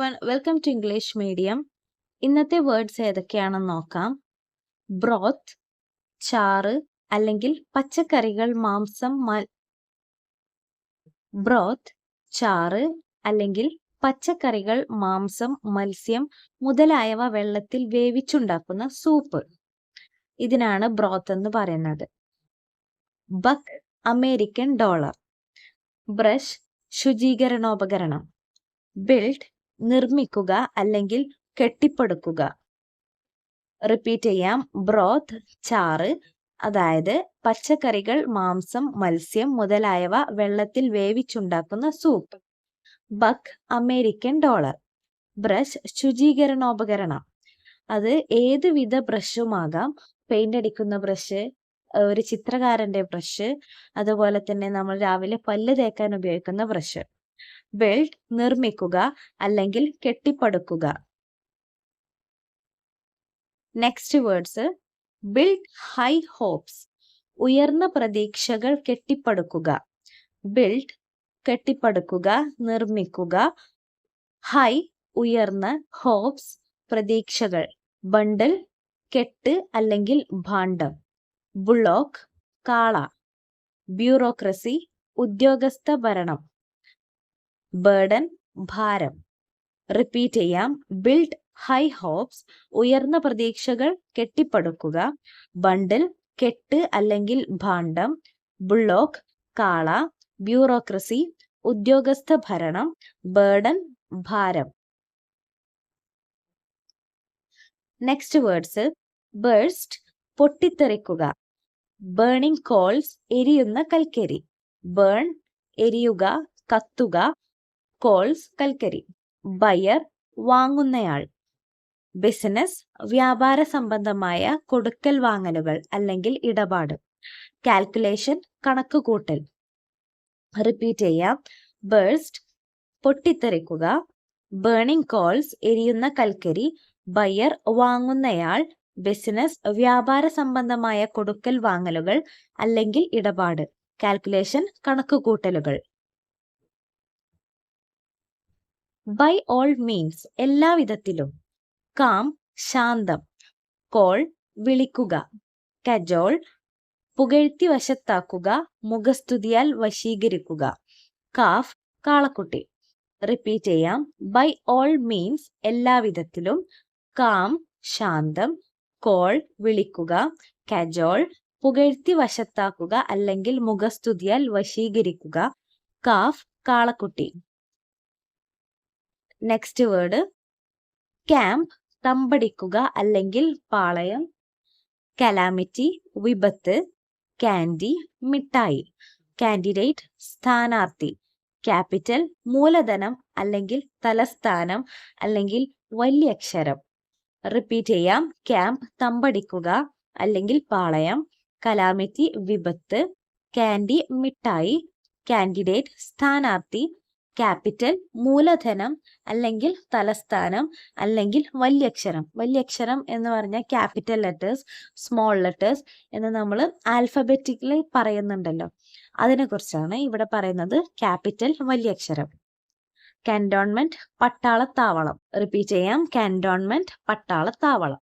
Everyone, welcome to English medium. ഇന്നത്തെ words ഏതൊക്കെയാണെന്ന് നോക്കാം. ബ്രോത്ത്, ചാറ് അല്ലെങ്കിൽ പച്ചക്കറികൾ, മാംസം, ബ്രോത്ത്, ചാറ് അല്ലെങ്കിൽ പച്ചക്കറികൾ, മാംസം, മത്സ്യം മുതലായവ വെള്ളത്തിൽ വേവിച്ചുണ്ടാക്കുന്ന സൂപ്പ്. ഇതിനാണ് ബ്രോത്ത് എന്ന് പറയുന്നത്. Buck, American dollar. ബ്രഷ്, ശുചീകരണോപകരണം. ബിൽഡ്, നിർമ്മിക്കുക അല്ലെങ്കിൽ കെട്ടിപ്പടുക്കുക. റിപ്പീറ്റ് ചെയ്യാം. ബ്രോത്ത്, ചാറ്, അതായത് പച്ചക്കറികൾ, മാംസം, മത്സ്യം മുതലായവ വെള്ളത്തിൽ വേവിച്ചുണ്ടാക്കുന്ന soup. Buck, American dollar. Brush, ശുചീകരണോപകരണം. അത് ഏതുവിധ ബ്രഷുമാകാം. പെയിന്റ് അടിക്കുന്ന ബ്രഷ്, ഒരു ചിത്രകാരന്റെ ബ്രഷ്, അതുപോലെ തന്നെ നമ്മൾ രാവിലെ പല്ല് തേക്കാൻ ഉപയോഗിക്കുന്ന ബ്രഷ്. ബിൽഡ്, നിർമ്മിക്കുക അല്ലെങ്കിൽ കെട്ടിപ്പടുക്കുക. Next words. Build high hopes, ഉയർന്ന പ്രതീക്ഷകൾ കെട്ടിപ്പടുക്കുക. ബിൽഡ്, കെട്ടിപ്പടുക്കുക, നിർമ്മിക്കുക. ഹൈ, ഉയർന്ന. ഹോപ്സ്, പ്രതീക്ഷകൾ. ബണ്ടിൽ, കെട്ട് അല്ലെങ്കിൽ ഭാണ്ഡം. ബുള്ളോക്ക്, കാള. ബ്യൂറോക്രസി, ഉദ്യോഗസ്ഥ ഭരണം. ബേർഡൻ, ഭാരം. റിപ്പീറ്റ് ചെയ്യാം. ബിൽഡ് ഹൈ ഹോപ്സ്, ഉയർന്ന പ്രതീക്ഷകൾ കെട്ടിപ്പടുക്കുക. ബണ്ടിൽ, കെട്ട് അല്ലെങ്കിൽ ഭാണ്ഡം. ബുള്ളോക്ക്, കാള. ബ്യൂറോക്രസി, ഉദ്യോഗസ്ഥ ഭരണം. ബേർഡൻ, ഭാരം. Next words. ബേഴ്സ്റ്റ്, പൊട്ടിത്തെറിക്കുക. ബേണിംഗ് കോൾസ്, എരിയുന്ന കൽക്കരി. ബേൺ, എരിയുക, കത്തുക. കോൾസ്, കൽക്കരി. ബയർ, വാങ്ങുന്നയാൾ. ബിസിനസ്, വ്യാപാര സംബന്ധമായ കൊടുക്കൽ വാങ്ങലുകൾ അല്ലെങ്കിൽ ഇടപാട്. കാൽക്കുലേഷൻ, കണക്കുകൂട്ടൽ. റിപ്പീറ്റ് ചെയ്യാം. ബേഴ്സ്റ്റ്, പൊട്ടിത്തെറിക്കുക. ബേണിംഗ് കോൾസ്, എരിയുന്ന കൽക്കരി. ബയർ, വാങ്ങുന്നയാൾ. ബിസിനസ്, വ്യാപാര സംബന്ധമായ കൊടുക്കൽ വാങ്ങലുകൾ അല്ലെങ്കിൽ ഇടപാട്. കാൽക്കുലേഷൻ, കണക്കുകൂട്ടലുകൾ. ബൈ ഓൾ മീൻസ്, എല്ലാവിധത്തിലും. കാം, ശാന്തം. കോൾ, വിളിക്കുക. കജോൾ, പുകഴ്ത്തി വശത്താക്കുക, മുഖസ്തുതിയാൽ വശീകരിക്കുക. കാഫ്, കാളക്കുട്ടി. റിപ്പീറ്റ് ചെയ്യാം. ബൈ ഓൾ മീൻസ്, എല്ലാവിധത്തിലും. കാം, ശാന്തം. കോൾ, വിളിക്കുക. കജോൾ, പുകഴ്ത്തി വശത്താക്കുക അല്ലെങ്കിൽ മുഖസ്തുതിയാൽ വശീകരിക്കുക. കാഫ്, കാളക്കുട്ടി. Next word. ക്യാമ്പ്, തമ്പടിക്കുക അല്ലെങ്കിൽ പാളയം. കലാമിറ്റി, വിപത്ത്. കാൻഡി, മിഠായി. കാൻഡിഡേറ്റ്, സ്ഥാനാർത്ഥി. ക്യാപിറ്റൽ, മൂലധനം അല്ലെങ്കിൽ തലസ്ഥാനം അല്ലെങ്കിൽ വലിയക്ഷരം. റിപ്പീറ്റ് ചെയ്യാം. ക്യാമ്പ്, തമ്പടിക്കുക അല്ലെങ്കിൽ പാളയം. കലാമിറ്റി, വിപത്ത്. കാൻഡി, മിഠായി. കാൻഡിഡേറ്റ്, സ്ഥാനാർത്ഥി. ക്യാപിറ്റൽ, മൂലധനം അല്ലെങ്കിൽ തലസ്ഥാനം അല്ലെങ്കിൽ വലിയക്ഷരം. വലിയക്ഷരം എന്ന് പറഞ്ഞാൽ ക്യാപിറ്റൽ ലെറ്റേഴ്സ്, സ്മോൾ ലെറ്റേഴ്സ് എന്ന് നമ്മൾ ആൽഫബറ്റിക്കലി പറയുന്നുണ്ടല്ലോ, അതിനെക്കുറിച്ചാണ് ഇവിടെ പറയുന്നത്. ക്യാപിറ്റൽ, വലിയക്ഷരം. കാന്റോൺമെന്റ്, പട്ടാളത്താവളം. റിപ്പീറ്റ് ചെയ്യാം. കാന്റോൺമെന്റ്, പട്ടാളത്താവളം.